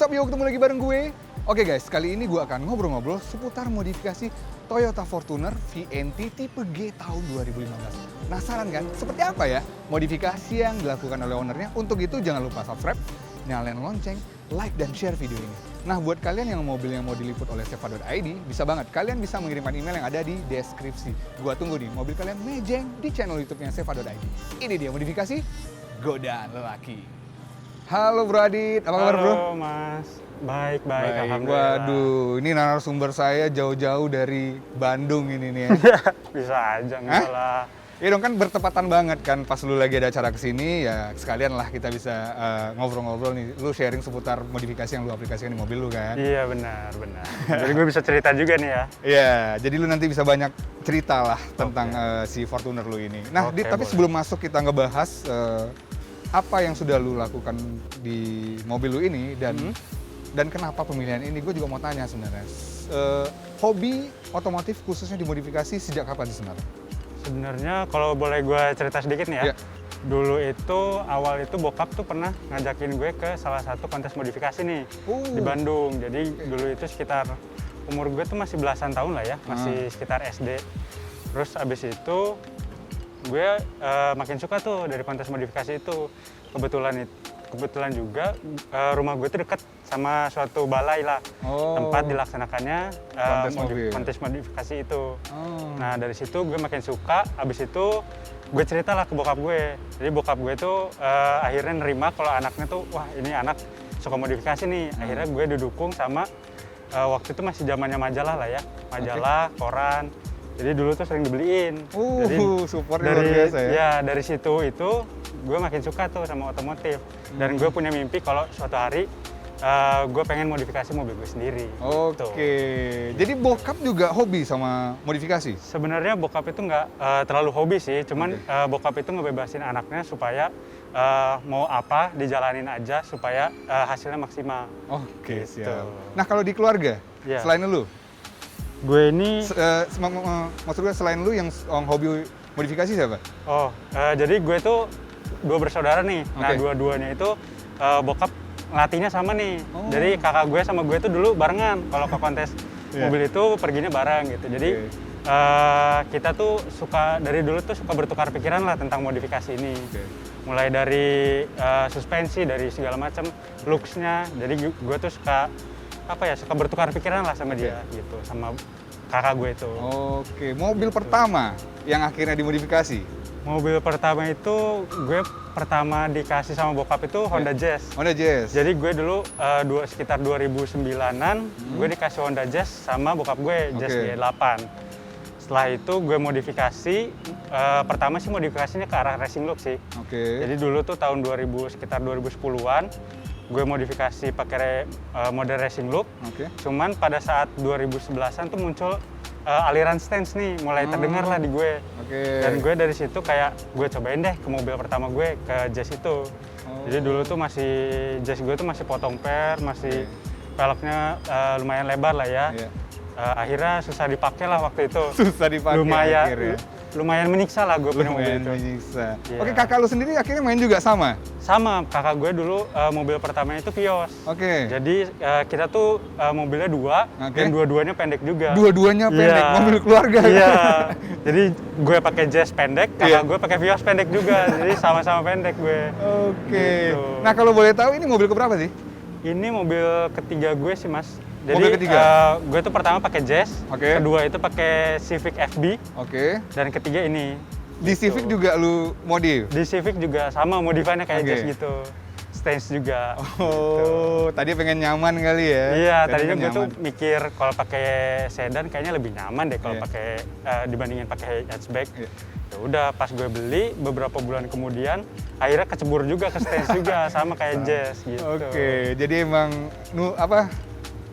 What's up yo, ketemu lagi bareng gue. Oke guys, kali ini gue akan ngobrol-ngobrol seputar modifikasi Toyota Fortuner VNT tipe G tahun 2015. Penasaran kan? Seperti apa ya modifikasi yang dilakukan oleh ownernya? Untuk itu jangan lupa subscribe, nyalain lonceng, like dan share video ini. Nah, buat kalian yang mobil yang mau diliput oleh seva.id, bisa banget. Kalian bisa mengirimkan email yang ada di deskripsi. Gua tunggu nih, mobil kalian mejeng di channel YouTube-nya seva.id. Ini dia modifikasi Godaan Lelaki. Halo Bro Adit, apa kabar Bro? Halo Mas, baik, alhamdulillah. Waduh, ini narasumber saya jauh-jauh dari Bandung ini nih ya. Bisa aja, enggak lah. Iya dong, kan bertepatan banget kan pas lu lagi ada acara kesini, ya sekalian lah kita bisa ngobrol-ngobrol nih. Lu sharing seputar modifikasi yang lu aplikasikan di mobil lu kan. Iya benar. Jadi gue bisa cerita juga nih ya. Iya, jadi lu nanti bisa banyak cerita lah tentang si Fortuner lu ini. Nah, Oke, tapi boleh. sebelum masuk kita ngebahas apa yang sudah lu lakukan di mobil lu ini dan kenapa pemilihan ini, gue juga mau tanya sebenarnya. Hobi otomotif khususnya dimodifikasi sejak kapan sih sebenarnya? Sebenarnya kalau boleh gue cerita sedikit nih ya. Iya. Dulu itu awal itu bokap tuh pernah ngajakin gue ke salah satu kontes modifikasi nih di Bandung. Jadi dulu itu sekitar umur gue tuh masih belasan tahun lah ya, masih sekitar SD. Terus abis itu gue makin suka tuh dari kontes modifikasi itu. Kebetulan juga rumah gue tuh deket sama suatu balai lah, tempat dilaksanakannya kontes modifikasi itu. Nah dari situ gue makin suka. Abis itu gue ceritalah ke bokap gue. Jadi bokap gue tuh akhirnya nerima kalau anaknya tuh, wah ini anak suka modifikasi nih. Akhirnya gue didukung sama waktu itu masih zamannya majalah lah ya, majalah, koran. Jadi dulu tuh sering dibeliin. Jadi supportnya luar biasa ya. Ya dari situ itu gue makin suka tuh sama otomotif. Dan gue punya mimpi kalau suatu hari gue pengen modifikasi mobil gue sendiri. Oke, jadi bokap juga hobi sama modifikasi? Sebenarnya bokap itu nggak terlalu hobi sih, cuman bokap itu ngebebasin anaknya supaya mau apa dijalanin aja supaya hasilnya maksimal. Oke, Gitu. siap. Nah kalau di keluarga, Iya. selain lu, Gue ini, maksud gue selain lu yang hobi modifikasi siapa? jadi gue tuh dua bersaudara nih. Nah Oke. dua-duanya itu bokap ngelatihnya sama nih. Oh. Jadi kakak gue sama gue tuh dulu barengan. Kalau ke kontes Iya. mobil itu perginya bareng gitu. Jadi kita tuh dari dulu tuh suka bertukar pikiran lah tentang modifikasi ini. Oke. Mulai dari suspensi, dari segala macam looks-nya. Jadi gue tuh suka bertukar pikiran lah sama dia gitu, sama kakak gue itu. Oke, mobil pertama yang akhirnya dimodifikasi? Mobil pertama itu gue pertama dikasih sama bokap itu Honda Jazz. Honda Jazz? Jadi gue dulu sekitar 2009-an gue dikasih Honda Jazz sama bokap gue, Jazz G8. Setelah itu gue modifikasi, pertama sih modifikasinya ke arah racing look sih. Oke. Jadi dulu tuh tahun sekitar 2010-an gue modifikasi pakai model racing look. Oke. Cuman pada saat 2011-an tuh muncul aliran stance nih, mulai terdengar lah di gue. Oke. Dan gue dari situ kayak gue cobain deh ke mobil pertama gue, ke Jazz itu. Jadi dulu tuh Jazz gue tuh masih potong per, masih velgnya lumayan lebar lah ya. Iya. Akhirnya susah dipakai lah waktu itu. Susah dipakai akhirnya. Lumayan menyiksa lah gue punya mobil Lumayan itu. menyiksa. Iya. Oke, kakak lu sendiri akhirnya main juga sama? Sama, kakak gue dulu mobil pertamanya itu Vios. Oke. Jadi kita tuh mobilnya dua, dan dua-duanya pendek juga. Dua-duanya pendek, Iya. mobil keluarga. Iya. Jadi gue pakai Jazz pendek, kakak gue pakai Vios pendek juga. Jadi sama-sama pendek gue. Oke. Gitu. Nah, kalau boleh tahu ini mobil keberapa sih? Ini mobil ketiga gue sih, Mas. Jadi Mobil ketiga? gue tuh pertama pakai Jazz, Oke. kedua itu pakai Civic FB, Oke. dan ketiga ini. Di Gitu. Civic juga lu modif? Di Civic juga sama, modifannya kayak Oke. Jazz gitu. Stance juga. Oh, tadi pengen nyaman kali ya? Iya, Pengen tadinya gue tuh nyaman. mikir kalau pakai sedan kayaknya lebih nyaman deh kalau Iya. pakai dibandingin pakai hatchback. Iya. Ya udah, pas gue beli beberapa bulan kemudian akhirnya kecebur juga ke stance juga sama kayak Jazz gitu. Oke, jadi emang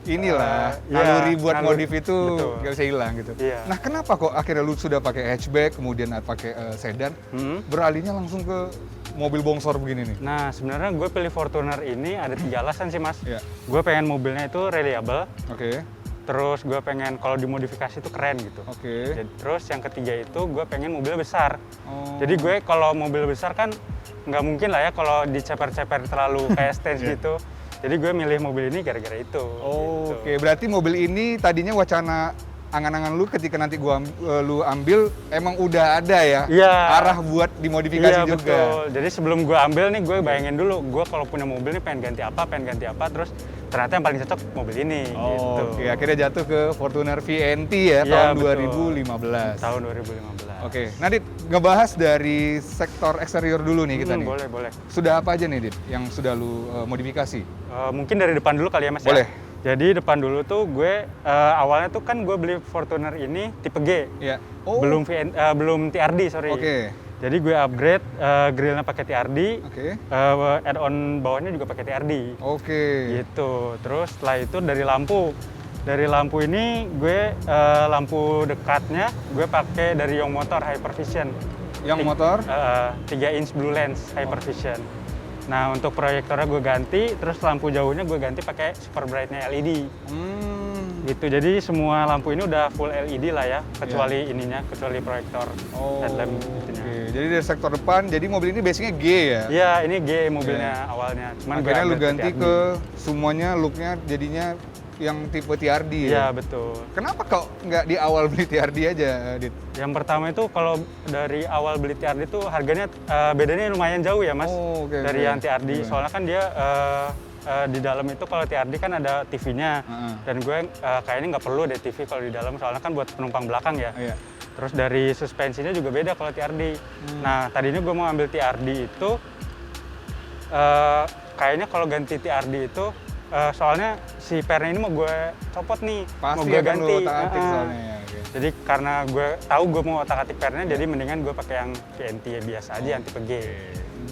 inilah Iya, naluri buat naluri, modif itu betul. nggak bisa hilang gitu. Iya. Nah, kenapa kok akhirnya lu sudah pakai hatchback, kemudian pakai sedan, beralihnya langsung ke mobil bongsor begini nih? Nah, sebenarnya gue pilih Fortuner ini ada 3 alasan sih, Mas. Iya. Gue pengen mobilnya itu reliable, Oke. terus gue pengen kalau dimodifikasi itu keren gitu. Oke. Terus yang ketiga itu gue pengen mobil besar. Oh. Jadi gue kalau mobil besar kan nggak mungkin lah ya kalau diceper-ceper terlalu kayak stance gitu. Jadi gue milih mobil ini gara-gara itu. Gitu. Oke, berarti mobil ini tadinya wacana angan-angan lu ketika nanti lu ambil emang udah ada ya? Iya. Arah buat dimodifikasi Iya, juga. betul. Jadi sebelum gue ambil nih, gue bayangin dulu, gue kalau punya mobil nih pengen ganti apa, terus ternyata yang paling cocok mobil ini. Gitu. Oke, akhirnya jatuh ke Fortuner VNT ya, Iya, tahun betul. 2015. Tahun 2015. Oke, Nadit, ngebahas dari sektor eksterior dulu nih kita nih. Boleh. Sudah apa aja nih, Dit, yang sudah lu modifikasi? Mungkin dari depan dulu kali ya, Mas. Boleh. Ya? Jadi depan dulu tuh gue awalnya tuh kan gue beli Fortuner ini tipe G. Iya. Belum TRD, sorry. Oke. Jadi gue upgrade grillnya pakai TRD. Oke. Add-on bawahnya juga pakai TRD. Oke. Gitu. Terus setelah itu dari lampu. Dari lampu ini gue lampu dekatnya gue pakai dari Young Motor Hypervision. Yang motor? 3 inch blue lens Hypervision. Nah, untuk proyektornya gue ganti, terus lampu jauhnya gue ganti pakai super brightnya LED. Gitu. Jadi semua lampu ini udah full LED lah ya, kecuali ininya, kecuali proyektor headlamp itunya. Oke. Jadi dari sektor depan, jadi mobil ini basicnya G ya? Iya, ini G mobilnya awalnya. Cuman akhirnya gue lu ganti TRD. ke semuanya looknya jadinya yang tipe TRD ya? Iya, betul. Kenapa kok nggak di awal beli TRD aja, Dit? Yang pertama itu kalau dari awal beli TRD itu harganya bedanya lumayan jauh ya, Mas. Dari yang TRD. Soalnya kan dia di dalam itu kalau TRD kan ada TV-nya. Dan gue kayaknya nggak perlu deh TV kalau di dalam, soalnya kan buat penumpang belakang ya. Terus dari suspensinya juga beda kalau TRD. Nah, tadinya gue mau ambil TRD itu, kayaknya kalau ganti TRD itu, soalnya si pernya ini mau gue copot nih, Pasti mau gue akan ganti. lu otak-atik soalnya ya. Jadi karena gue tahu gue mau otak-atik pernya, jadi mendingan gue pakai yang VNT biasa aja, yang tipe G.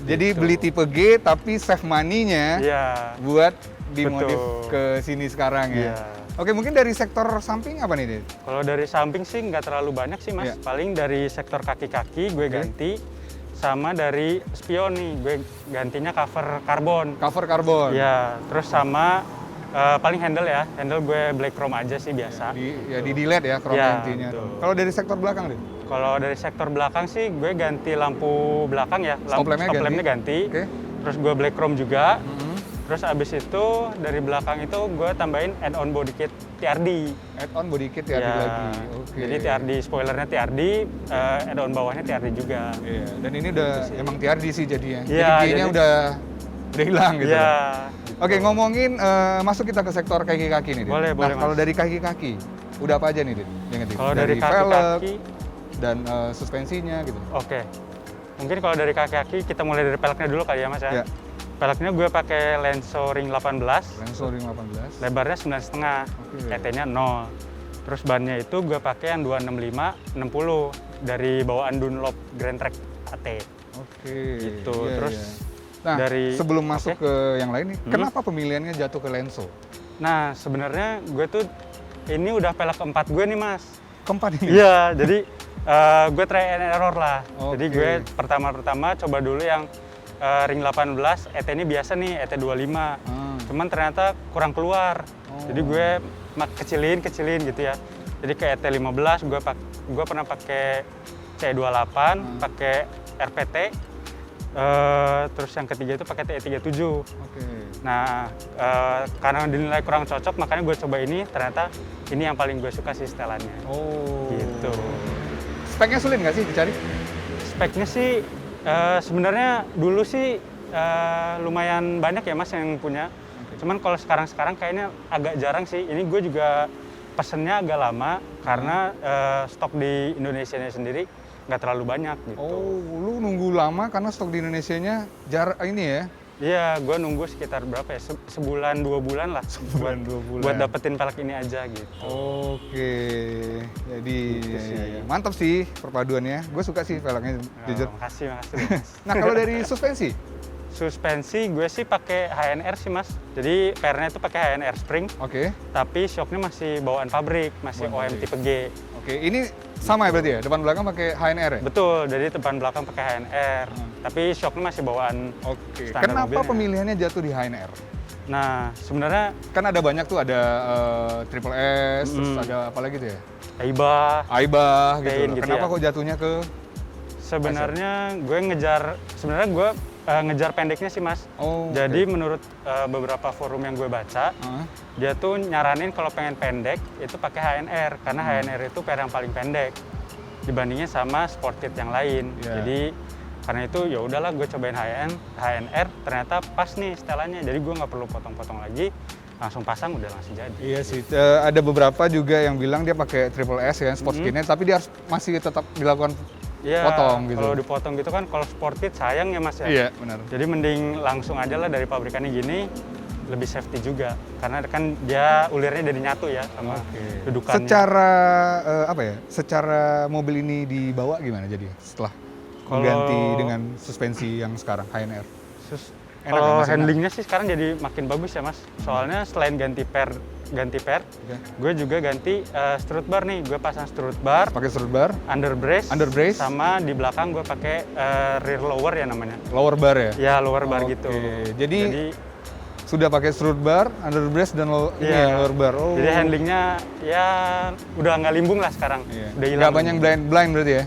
Jadi Gitu. beli tipe G tapi save money-nya Iya. buat dimodif Betul. ke sini sekarang ya. Iya. Oke, mungkin dari sektor samping apa nih, Dit? Kalau dari samping sih nggak terlalu banyak sih, Mas. Iya. Paling dari sektor kaki-kaki gue ganti, sama dari spion nih gue gantinya cover karbon. Cover karbon. Iya, terus sama paling handle ya, handle gue black chrome aja sih biasa. Di delete ya chrome Iya, gantinya. betul. Kalau dari sektor belakang, Dit? Kalau dari sektor belakang sih gue ganti lampu belakang ya, Stop lampnya ganti. Oke. Terus gue black chrome juga. Terus abis itu dari belakang itu gue tambahin add-on body kit TRD. Add-on body kit TRD lagi. Oke. Jadi TRD spoilernya TRD, add-on bawahnya TRD juga. Iya, dan ini udah emang TRD sih jadinya. Iya, jadi G-nya udah hilang gitu. Iya. Oke, ngomongin masuk kita ke sektor kaki-kaki nih, Dit. Boleh, Nah, Mas. kalau dari kaki-kaki udah apa aja nih, Dit? Yang ngetik? Kalau dari velg kaki-kaki, dan suspensinya gitu. oke. Mungkin kalau dari kaki-kaki kita mulai dari peleknya dulu kali ya, Mas ya. Iya. Peleknya gue pakai Lenso Ring 18. Lenso Ring 18. Lebarnya 9,5, Oke. ET-nya 0. Terus bannya itu gue pakai yang 265 60 dari bawaan Dunlop Grand Track AT. Oke. Gitu. Iya, Terus iya. Nah, dari- sebelum masuk oke. ke yang lain nih, kenapa pemilihannya jatuh ke Lenso? Nah, sebenarnya gue tuh ini udah pelek keempat gue nih, Mas. Keempat ini? Iya, jadi gue try and error lah. Jadi Oke. gue pertama-tama coba dulu yang ring 18, ET ini biasa nih, ET 25. Cuman ternyata kurang keluar. Jadi gue kecilin gitu ya. Jadi ke ET 15 gue pernah pakai C28, pakai RPT. Terus yang ketiga itu pakai TE37. Oke. Nah, karena dinilai kurang cocok, makanya gue coba ini. Ternyata ini yang paling gue suka sih setelannya. Oh. Gitu. Speknya sulit nggak sih dicari? Speknya sih sebenarnya dulu sih lumayan banyak ya, Mas, yang punya. Cuman kalau sekarang kayaknya agak jarang sih. Ini gue juga pesennya agak lama karena stok di Indonesianya sendiri nggak terlalu banyak gitu. Oh, lu nunggu lama karena stok di Indonesianya ini ya? Iya, gue nunggu sekitar berapa ya? Sebulan 2 bulan lah. Sebulan, 2 bulan. Buat dapetin pelek ini aja gitu. Oke, jadi Gitu sih. ya. Mantap sih perpaduannya. Gue suka sih velgnya, jujur. Makasih. Nah, kalau dari suspensi? Suspensi gue sih pakai HNR sih, Mas. Jadi pernya itu pakai HNR Spring, Oke. tapi shocknya masih bawaan pabrik, masih Bawaan OM pabrik. tipe G. Oke, ini sama ya berarti ya? Depan belakang pakai HNR ya? Betul, jadi depan belakang pakai HNR, tapi shocknya masih bawaan. Oke. Standar Kenapa mobilnya. pemilihannya jatuh di HNR? Nah, sebenarnya Kan ada banyak tuh, ada Triple S, terus ada apa lagi tuh ya? Aibah, Aibah gitu. Pain loh. gitu Kenapa ya. kok jatuhnya ke sebenarnya gue ngejar, sebenarnya gue ngejar pendeknya sih mas. Jadi menurut beberapa forum yang gue baca, dia tuh nyaranin kalau pengen pendek itu pakai HNR karena HNR itu pair yang paling pendek dibandingnya sama sport kit yang lain. Jadi karena itu ya udahlah gue cobain HNR, ternyata pas nih setelannya. Jadi gue nggak perlu potong-potong lagi, langsung pasang udah langsung jadi. Iya sih, ada beberapa juga yang bilang dia pakai triple S ya, sport kitnya, tapi dia harus masih tetap dilakukan potong gitu. Kalau dipotong gitu kan, kalau sport kit sayang ya mas ya. Iya benar. Jadi mending langsung aja lah dari pabrikannya gini, lebih safety juga. Karena kan dia ulirnya jadi nyatu ya sama dudukannya. Secara apa ya? Secara mobil ini dibawa gimana jadi setelah mengganti dengan suspensi yang sekarang HNR? Kalau handlingnya sih sekarang jadi makin bagus ya mas. Soalnya selain ganti per, gue juga ganti strut bar nih. Gue pasang strut bar. Pakai strut bar. Under brace. Sama di belakang gue pakai rear lower ya namanya. Lower bar ya? Ya lower bar gitu. Jadi sudah pakai strut bar, under brace dan lower bar. Jadi handlingnya ya udah nggak limbung lah sekarang. Udah hilang. Nggak banyak blind berarti ya?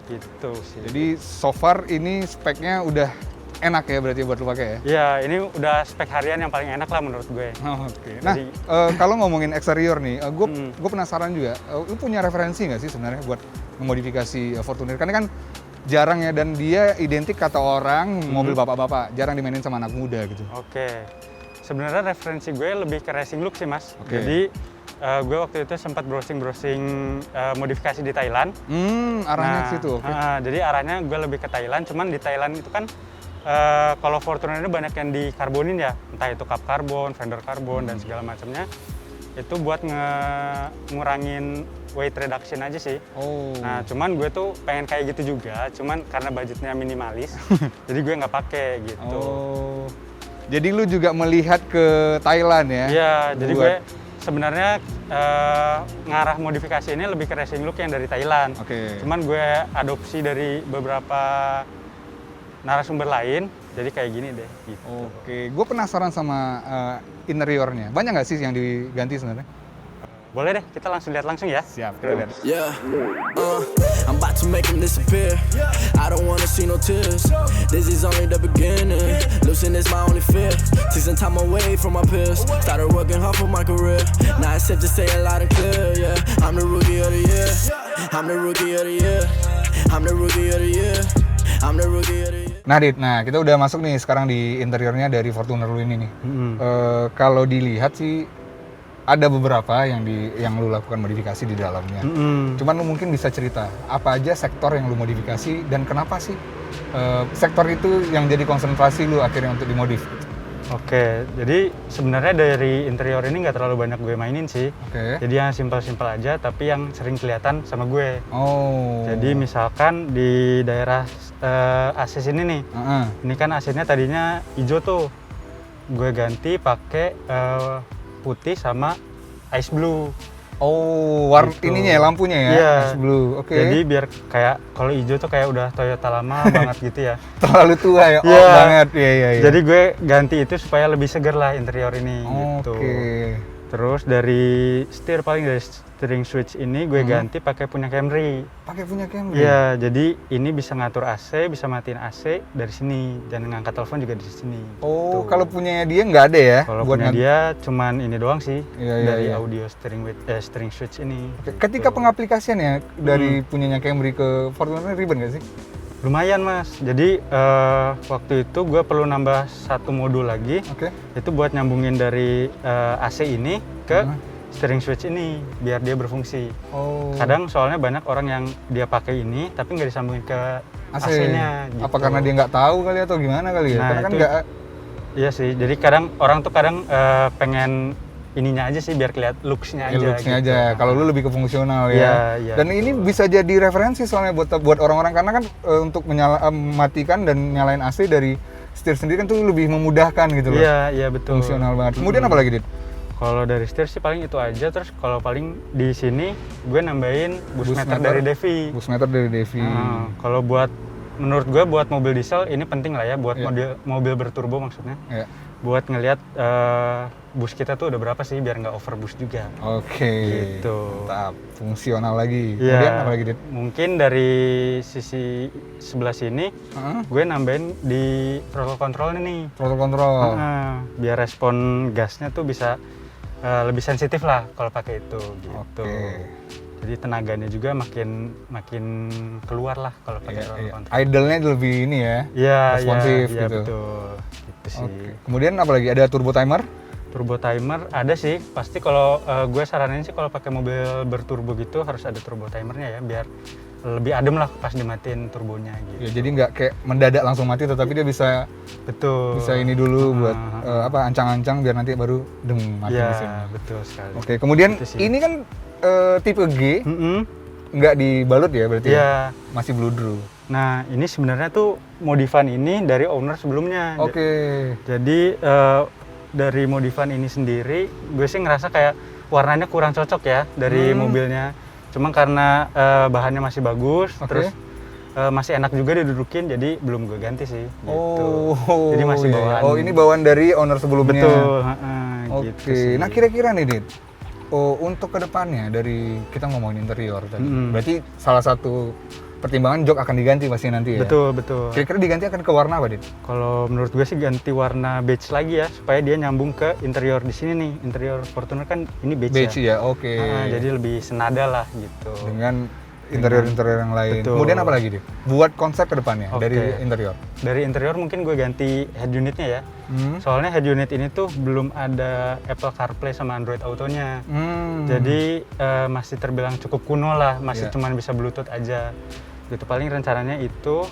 Gitu sih. Jadi so far ini speknya udah enak ya berarti buat lu pakai ya? Iya, ini udah spek harian yang paling enak lah menurut gue. Nah, kalau ngomongin eksterior nih, gue penasaran juga, lu punya referensi nggak sih sebenarnya buat memodifikasi Fortuner? Karena kan jarang ya, dan dia identik kata orang mobil bapak-bapak, jarang dimainin sama anak muda gitu. Sebenarnya referensi gue lebih ke racing look sih mas. Jadi gue waktu itu sempat browsing modifikasi di Thailand. Arahnya ke situ. Jadi arahnya gue lebih ke Thailand, cuman di Thailand itu kan kalau Fortuner ini banyak yang dikarbonin ya, entah itu cup karbon, fender karbon dan segala macamnya. Itu buat ngurangin weight reduction aja sih. Nah, cuman gue tuh pengen kayak gitu juga, cuman karena budgetnya minimalis, jadi gue nggak pakai gitu. Jadi lu juga melihat ke Thailand ya? Iya, jadi gue sebenarnya ngarah modifikasi ini lebih ke racing look yang dari Thailand. Cuman gue adopsi dari beberapa narasumber lain, jadi kayak gini deh. Gitu. Gue penasaran sama interiornya. Banyak nggak sih yang diganti sebenarnya? Boleh deh, kita langsung lihat langsung ya. Siap, kita lihat. I'm about to make them disappear. I don't wanna see no tears. This is only the beginning. Losing is my only fear. Take some time away from my peers. Started working hard for my career. Now it's safe to say it loud and clear. Yeah, I'm the rookie of the year. I'm the rookie of the year. I'm the rookie of the year. I'm the rookie of the year. Nah, Dit, kita udah masuk nih sekarang di interiornya dari Fortuner lu ini nih. Kalau dilihat sih ada beberapa yang lu lakukan modifikasi di dalamnya. Cuman lu mungkin bisa cerita apa aja sektor yang lu modifikasi dan kenapa sih sektor itu yang jadi konsentrasi lu akhirnya untuk dimodif? Jadi sebenarnya dari interior ini nggak terlalu banyak gue mainin sih. Jadi yang simpel-simpel aja, tapi yang sering kelihatan sama gue. Jadi misalkan di daerah AC sini nih, ini kan AC-nya tadinya hijau tuh, gue ganti pakai putih sama ice blue. Warna ininya ya, lampunya ya, ice blue. Jadi biar kayak kalau hijau tuh kayak udah Toyota lama banget gitu ya. Terlalu tua ya, banget. Iya. Jadi gue ganti itu supaya lebih seger lah interior ini gitu. Terus dari steering switch ini gue ganti pakai punya Camry. Iya, jadi ini bisa ngatur AC, bisa matiin AC dari sini, dan ngangkat telepon juga di sini. Kalau punyanya dia nggak ada ya? Kalau punya dia cuman ini doang sih, dari audio steering switch ini. Ketika pengaplikasiannya dari punyanya Camry ke Fortuner ribet nggak sih? Lumayan mas, jadi waktu itu gue perlu nambah satu modul lagi, itu buat nyambungin dari AC ini ke steering switch ini, biar dia berfungsi. Kadang soalnya banyak orang yang dia pakai ini, tapi nggak disambungin ke AC-nya. Gitu. Apa karena dia nggak tahu kali atau gimana kali ya? Karena kan nggak. Iya sih, jadi orang tuh pengen ininya aja sih biar kelihatan looks-nya aja. Looks-nya gitu aja. Kalau lu lebih ke fungsional ya. Dan ini bisa jadi referensi soalnya buat orang-orang, karena kan untuk matikan dan nyalain AC dari setir sendiri kan tuh lebih memudahkan gitu loh. Iya betul. Fungsional banget. Kemudian apa lagi, Dit? Kalau dari setir sih paling itu aja. Terus kalau paling di sini gue nambahin boost meter dari Devi. Boost meter dari Devi. Kalau menurut gue buat mobil diesel ini penting lah ya, buat mobil berturbo maksudnya. buat ngelihat bus kita tuh udah berapa sih biar nggak overboost juga. Oke. Gitu. Mantap. Fungsional lagi. Iya. Kemudian apa lagi, Dit? Mungkin dari sisi sebelah sini, gue nambahin di throttle control nih. Throttle control. Biar respon gasnya tuh bisa lebih sensitif lah kalau pakai itu gitu. Oke. Jadi tenaganya juga makin keluar lah kalau pakai throttle control. Idle-nya lebih ini ya. Iya, responsif iya, gitu. Betul. Gitu sih. Oke. Kemudian apa lagi? Ada turbo timer? Turbo timer ada sih. Pasti kalau gue saranin sih kalau pakai mobil berturbo gitu harus ada turbo timernya ya biar lebih adem lah pas dimatiin turbonya gitu. Ya, jadi nggak kayak mendadak langsung mati, tetapi dia bisa ini dulu buat ancang-ancang biar nanti baru mati ya, di sini. Betul sekali. Oke, kemudian ini kan tipe G nggak dibalut ya berarti? Ya. Masih bludru. Nah, ini sebenarnya tuh modifan ini dari owner sebelumnya. Oke. Jadi dari modifan ini sendiri, gue sih ngerasa kayak warnanya kurang cocok ya dari mobilnya. Cuma karena bahannya masih bagus, terus masih enak juga didudukin, jadi belum gue ganti sih. Gitu. Jadi masih bawaan. Oh, ini bawaan dari owner sebelumnya. Betul. Oke. Gitu Nah, kira-kira nih, Dit. Untuk kedepannya dari kita ngomongin interior tadi, berarti salah satu pertimbangan jok akan diganti pasti nanti ya? Betul. Kira-kira diganti akan ke warna apa, Dit? Kalau menurut gue sih ganti warna beige lagi ya, supaya dia nyambung ke interior di sini nih. Interior Fortuner kan ini beige ya? Oke. Jadi lebih senada lah gitu. Dengan interior-interior yang lain. Betul. Kemudian apa lagi, Dit? Buat konsep ke depannya dari interior? Dari interior mungkin gue ganti head unitnya ya. Soalnya head unit ini tuh belum ada Apple CarPlay sama Android Auto-nya. Jadi masih terbilang cukup kuno lah, masih cuman bisa Bluetooth aja. Gitu, paling rencananya itu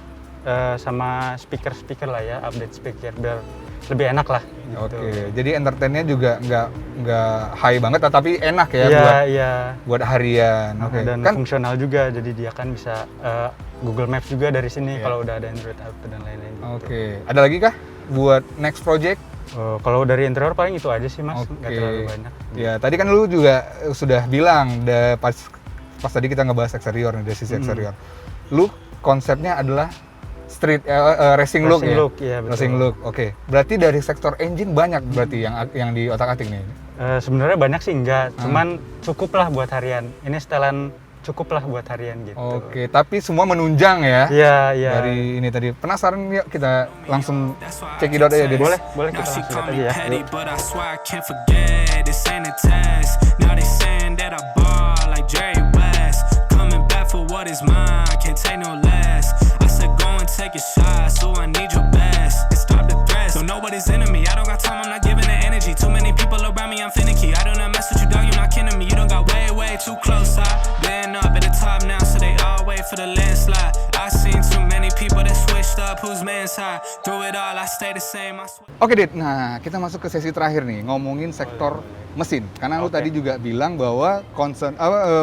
sama speaker lah ya, update speaker biar lebih enak lah gitu. Oke, jadi entertain-nya juga nggak high banget tapi enak ya buat harian. Dan kan fungsional juga, jadi dia kan bisa Google Maps juga dari sini kalau udah ada Android Auto dan lain-lain gitu. Oke, ada lagi kah buat next project? Kalau dari interior paling itu aja sih Mas, nggak terlalu banyak. Ya, tadi kan lu juga sudah bilang pas tadi kita ngebahas eksterior nih, dari sisi eksterior. Lu konsepnya adalah street racing look ya? Iya, betul. Racing look, oke. Berarti dari sektor engine banyak berarti yang di otak-atik nih? Sebenarnya banyak sih enggak, cuman cukup lah buat harian. Ini setelan cukup lah buat harian gitu. Oke, tapi semua menunjang ya? Iya. Dari ini tadi. Penasaran yuk kita langsung cekidot aja deh. Boleh kita langsung lihat aja ya. Take a shot, so I need your best. And stop the threats. So nobody's enemy. I don't got time, I'm not giving it energy. Too many people around me, I'm finicky. I do not mess with you, dog, you're not kidding me. You don't got way too close. I've been up at the top now, so they all wait for the landslide. I seen too many people that switched up, whose man's high. Through it all, I stay the same. Oke, Dit. Nah, kita masuk ke sesi terakhir nih, ngomongin sektor mesin. Karena lu tadi juga bilang bahwa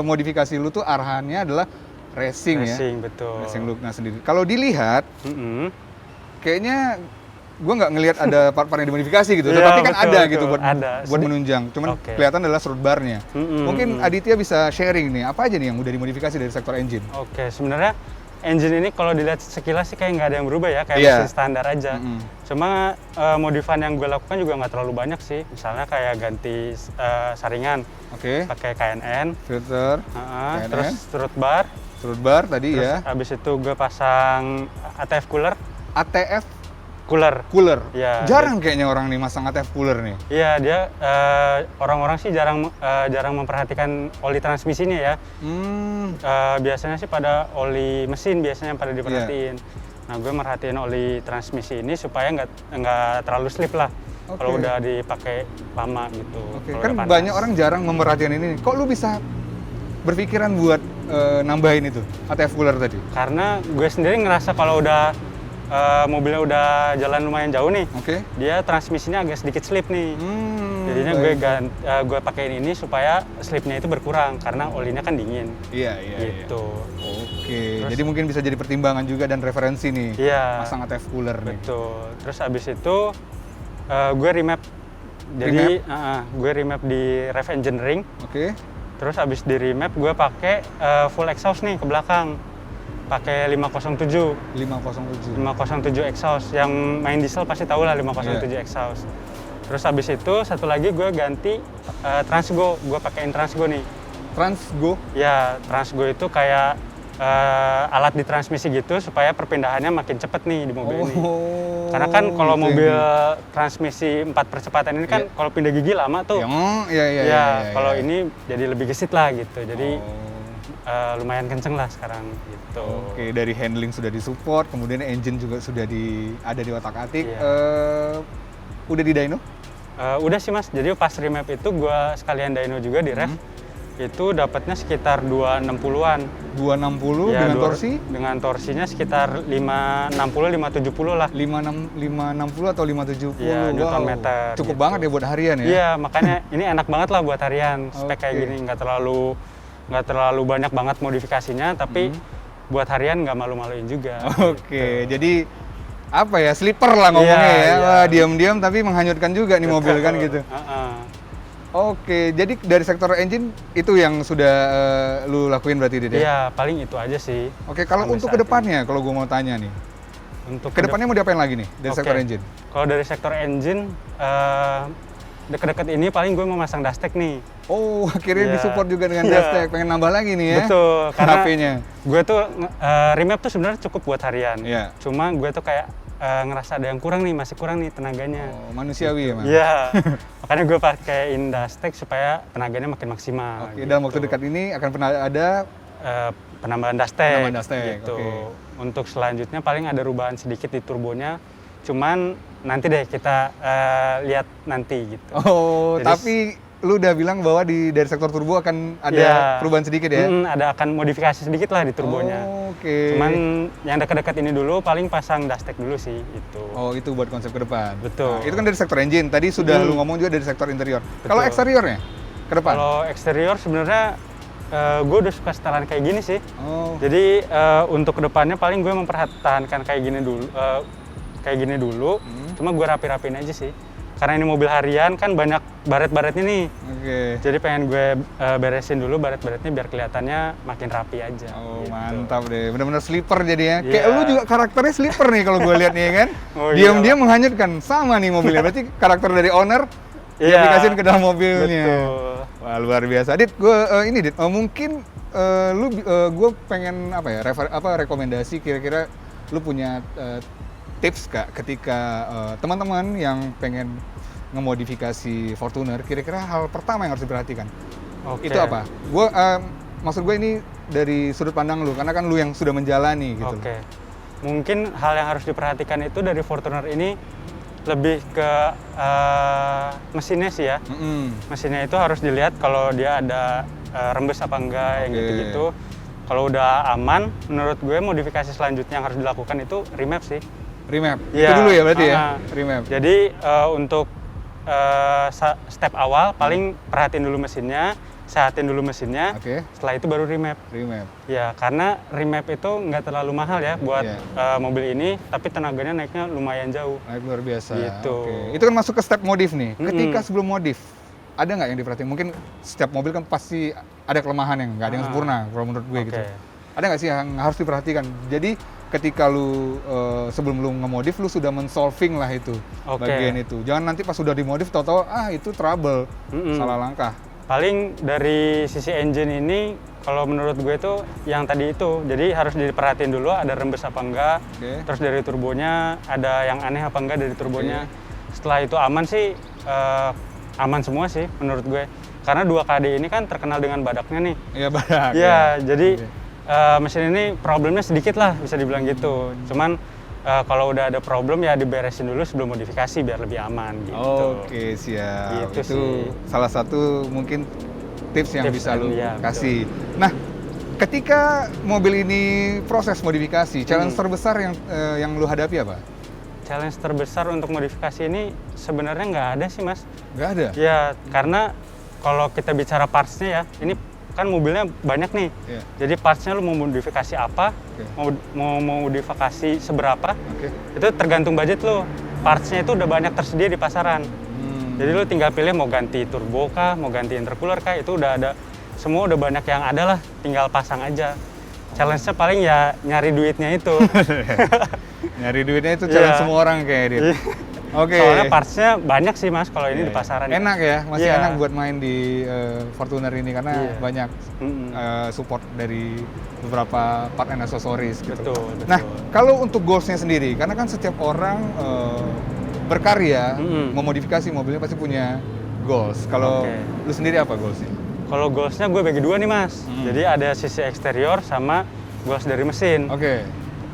modifikasi lu tuh arahannya adalah racing ya? Betul. Racing look-nya sendiri. Kalau dilihat, kayaknya gue nggak ngelihat ada part-part yang dimodifikasi gitu. Tapi kan betul, ada gitu buat menunjang. Cuman kelihatan adalah strut bar-nya. Mungkin Aditya bisa sharing nih, apa aja nih yang udah dimodifikasi dari sektor engine? Oke, sebenarnya engine ini kalau dilihat sekilas sih kayak nggak ada yang berubah ya, kayak mesin standar aja. Cuma modifan yang gue lakukan juga nggak terlalu banyak sih. Misalnya kayak ganti saringan, pakai KNN, filter, terus strut bar tadi terus ya. Abis itu gue pasang ATF cooler. ATF cooler. Ya. Jarang kayaknya orang nih masang ATF cooler nih. Iya, dia orang-orang sih jarang memperhatikan oli transmisinya ya. Biasanya sih pada oli mesin biasanya yang pada diperhatiin. Nah, gue merhatiin oli transmisi ini supaya nggak terlalu slip lah. Kalau udah dipakai lama gitu. Kan banyak orang jarang memperhatikan ini. Kok lu bisa berpikiran buat nambahin itu ATF cooler tadi? Karena gue sendiri ngerasa kalau udah mobilnya udah jalan lumayan jauh nih, dia transmisinya agak sedikit slip nih. Jadinya gue pakein ini supaya slipnya itu berkurang karena olinya kan dingin. Iya. Gitu. Oke. Jadi mungkin bisa jadi pertimbangan juga dan referensi nih. Pasang ATF cooler nih. Betul. Terus abis itu gue remap. Jadi gue remap di rev engine ring. Terus abis di remap gue pakai full exhaust nih ke belakang. Pakai 507 exhaust. Yang main diesel pasti tahu lah 507 exhaust. Terus habis itu satu lagi gue ganti Transgo, gue pakein Transgo nih. Transgo? Ya, Transgo itu kayak alat di transmisi gitu supaya perpindahannya makin cepet nih di mobil ini. Karena kan kalau gitu mobil ya. transmisi 4 percepatan ini kan kalau pindah gigi lama tuh. Iya. Kalau ini jadi lebih gesit lah gitu. Jadi lumayan kenceng lah sekarang gitu. Oke, dari handling sudah disupport, kemudian engine juga sudah ada di otak-atik. Iya. Udah di dyno? Udah sih Mas. Jadi pas remap itu gua sekalian dyno juga di rev. Itu dapatnya sekitar 260-an. 260 Ya, dengan torsi? Dengan torsinya sekitar 560 570 lah. 560 atau 570? Iya, Newton meter. Cukup gitu. banget ya buat harian ya? Iya, makanya ini enak banget lah buat harian. Spek kayak Oke. gini nggak terlalu banyak banget modifikasinya, tapi buat harian nggak malu-maluin juga. Oke, jadi apa ya, sleeper lah ngomongnya Iya, ya. iya. Wah, diam-diam tapi menghanyutkan juga nih mobil kan gitu. Oke, jadi dari sektor engine itu yang sudah lu lakuin berarti Dit ya? Iya, paling itu aja sih. Oke, kalau sampai untuk saat kedepannya, kalau gue mau tanya nih, Untuk kedepannya mau diapain lagi nih dari Oke. sektor engine? Kalau dari sektor engine, deket-deket ini paling gue mau masang dashtek nih. Oh, akhirnya Iya. disupport juga dengan Iya. dashtek, pengen nambah lagi nih ya? Betul, karena HP-nya. gue tuh remap tuh sebenarnya cukup buat harian. Iya. Cuma gue tuh kayak ngerasa ada yang kurang nih, masih kurang nih tenaganya. Oh, manusiawi ya, Mas? Iya, makanya gue pakein dashtek supaya tenaganya makin maksimal. Oke, gitu. dalam waktu dekat ini akan pernah ada Penambahan dashtek. Penambahan dashtek, Gitu. oke. Untuk selanjutnya paling ada rubahan sedikit di turbonya, cuman nanti deh kita lihat nanti gitu. Oh, Jadi- tapi lu udah bilang bahwa dari sektor turbo akan ada Iya. perubahan sedikit ya? Ada akan modifikasi sedikit lah di turbonya. Oh, oke. Cuman yang dekat-dekat ini dulu paling pasang dashtek dulu sih itu. Oh, itu buat konsep ke depan. Betul. Nah, itu kan dari sektor engine. Tadi sudah lu ngomong juga dari sektor interior. Kalau Betul. eksteriornya ke depan? Kalau eksterior sebenarnya gue udah suka setelan kayak gini sih. Oh, Jadi untuk kedepannya paling gue mempertahankan kayak gini dulu. Cuma gue rapi-rapiin aja sih. Karena ini mobil harian kan banyak baret-baretnya nih. oke. Jadi pengen gue beresin dulu baret-baretnya biar kelihatannya makin rapi aja. Oh, gitu. mantap deh. Bener-bener sleeper jadinya. Iya. Kayak lu juga karakternya sleeper nih kalau gue lihat nih kan. Oh, Diam-diam menghanyutkan. Sama nih mobilnya. Berarti karakter dari owner Iya. diaplikasiin ke dalam mobilnya. Betul. Wah, luar biasa. Dit, mungkin gue pengen rekomendasi kira-kira lu punya tips Kak ketika teman-teman yang pengen ngemodifikasi Fortuner, kira-kira hal pertama yang harus diperhatikan. Oke. Itu apa? Maksud gue ini dari sudut pandang lu, karena kan lu yang sudah menjalani gitu. Oke. Mungkin hal yang harus diperhatikan itu dari Fortuner ini lebih ke mesinnya sih ya. Mesinnya itu harus dilihat kalau dia ada rembes apa enggak, yang Oke. gitu-gitu. Kalau udah aman, menurut gue modifikasi selanjutnya yang harus dilakukan itu remap sih. Remap. Iya. Itu dulu ya berarti ya? Ah. Remap. Jadi untuk step awal paling perhatiin dulu mesinnya, sehatin dulu mesinnya. Oke. Setelah itu baru remap. Remap. Ya, karena remap itu nggak terlalu mahal ya buat Iya. mobil ini, tapi tenaganya naiknya lumayan jauh. Naik luar biasa. Gitu. Oke. Itu kan masuk ke step modif nih. Ketika sebelum modif, ada nggak yang diperhatiin? Mungkin setiap mobil kan pasti ada kelemahan yang nggak ada yang sempurna, kalau menurut gue gitu. Oke. Ada nggak sih yang harus diperhatikan? Jadi ketika lu sebelum lu ngemodif, lu sudah men-solving lah itu Oke. bagian itu. Jangan nanti pas sudah dimodif, tahu-tahu itu trouble, salah langkah. Paling dari sisi engine ini, kalau menurut gue itu yang tadi itu, jadi harus diperhatiin dulu ada rembes apa enggak. Oke. Terus dari turbonya ada yang aneh apa enggak dari turbonya. Setelah itu aman sih, aman semua sih menurut gue. Karena 2KD ini kan terkenal dengan badaknya nih. Iya, badak. Iya, jadi Oke. mesin ini problemnya sedikit lah bisa dibilang gitu. Cuman kalau udah ada problem ya diberesin dulu sebelum modifikasi biar lebih aman gitu. Oke, siap. Gitu Itu sih. salah satu mungkin tips yang Tips bisa dan lu iya, kasih. Nah, ketika mobil ini proses modifikasi, challenge terbesar yang lu hadapi apa? Challenge terbesar untuk modifikasi ini sebenarnya nggak ada sih mas. Nggak ada? Ya karena kalau kita bicara partsnya ya, ini kan mobilnya banyak nih. Iya. Jadi partsnya lu mau modifikasi apa, Oke. mau modifikasi seberapa, Oke. itu tergantung budget lu. Partsnya itu udah banyak tersedia di pasaran. Jadi lu tinggal pilih mau ganti turbo kah, mau ganti intercooler kah, itu udah ada. Semua udah banyak yang ada lah, tinggal pasang aja. Challenge-nya paling ya nyari duitnya itu. Nyari duitnya itu challenge Iya. semua orang kayak dia. Oke. Soalnya partsnya banyak sih Mas kalau ini di pasaran. Enak ya, masih Iya. enak buat main di Fortuner ini karena Iya. banyak support dari beberapa part and accessories gitu. Betul. Nah, kalau untuk goalsnya sendiri, karena kan setiap orang berkarya, memodifikasi mobilnya pasti punya goals. Kalau Oke. lu sendiri apa goalsnya? Kalau goalsnya gue bagi dua nih Mas. Jadi ada sisi eksterior sama goals dari mesin. Oke.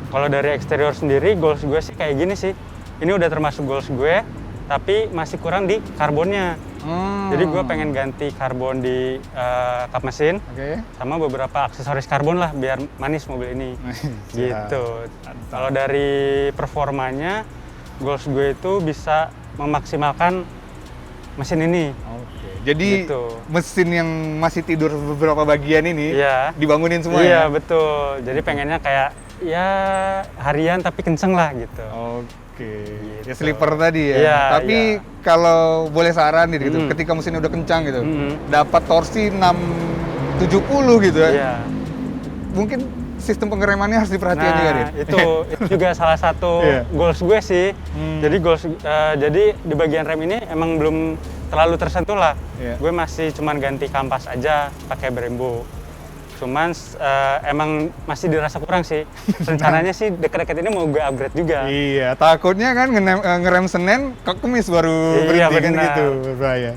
Kalau dari eksterior sendiri, goals gue sih kayak gini sih. Ini udah termasuk goals gue, tapi masih kurang di karbonnya. Jadi gue pengen ganti karbon di kap mesin, Oke. sama beberapa aksesoris karbon lah, biar manis mobil ini. Gitu. Kalau dari performanya, goals gue itu bisa memaksimalkan mesin ini. Oke. Jadi Gitu. mesin yang masih tidur beberapa bagian ini Iya. dibangunin semua Iya, ya? betul. Jadi pengennya kayak ya harian tapi kenceng lah gitu. Oke, ya Gitu. sleeper tadi ya. Iya, Tapi iya. kalau boleh saran gitu, ketika mesinnya udah kencang gitu, dapat torsi 670 gitu ya. Iya. Mungkin sistem pengeremannya harus diperhatiin juga deh. itu juga salah satu Iya. goals gue sih. Jadi di bagian rem ini emang belum terlalu tersentuh lah. Iya. Gue masih cuman ganti kampas aja pakai Brembo. Cuman emang masih dirasa kurang sih. Rencananya sih deket-deket ini mau gue upgrade juga. Iya, takutnya kan ngerem Senin, kemis baru Iya, berhenti kan benar. gitu, berbahaya.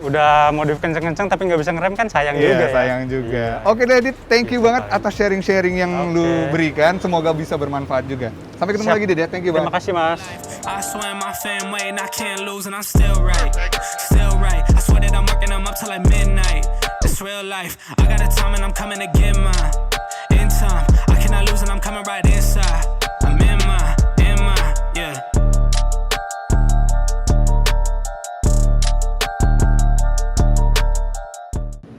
Udah modif kenceng-kenceng tapi nggak bisa ngerem kan sayang juga Iya, ya. sayang juga. Iya. Oke deh, Dit, thank you Gitu, banget Pak. atas sharing-sharing yang lu Oke. berikan. Semoga bisa bermanfaat juga. Sampai ketemu Siap. lagi, Dit. Thank you Terima banget. kasih Mas. I swear my fam way and I can't lose and I'm still right. Still right. I swear that I'm working them up till like midnight. It's real life. I got a time and I'm coming to get mine. In time. I cannot lose and I'm coming right inside. I'm in my, yeah.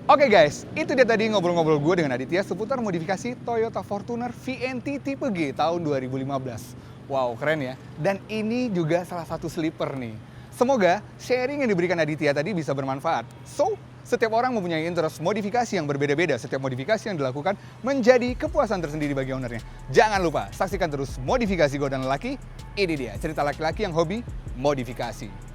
Oke guys, itu dia tadi ngobrol-ngobrol gue dengan Aditya seputar modifikasi Toyota Fortuner VNT tipe G tahun 2015. Wow, keren ya. Dan ini juga salah satu sleeper nih. Semoga sharing yang diberikan Aditya tadi bisa bermanfaat. So, setiap orang mempunyai interest modifikasi yang berbeda-beda. Setiap modifikasi yang dilakukan menjadi kepuasan tersendiri bagi ownernya. Jangan lupa, saksikan terus Modifikasi Godan Lelaki. Ini dia, cerita laki-laki yang hobi modifikasi.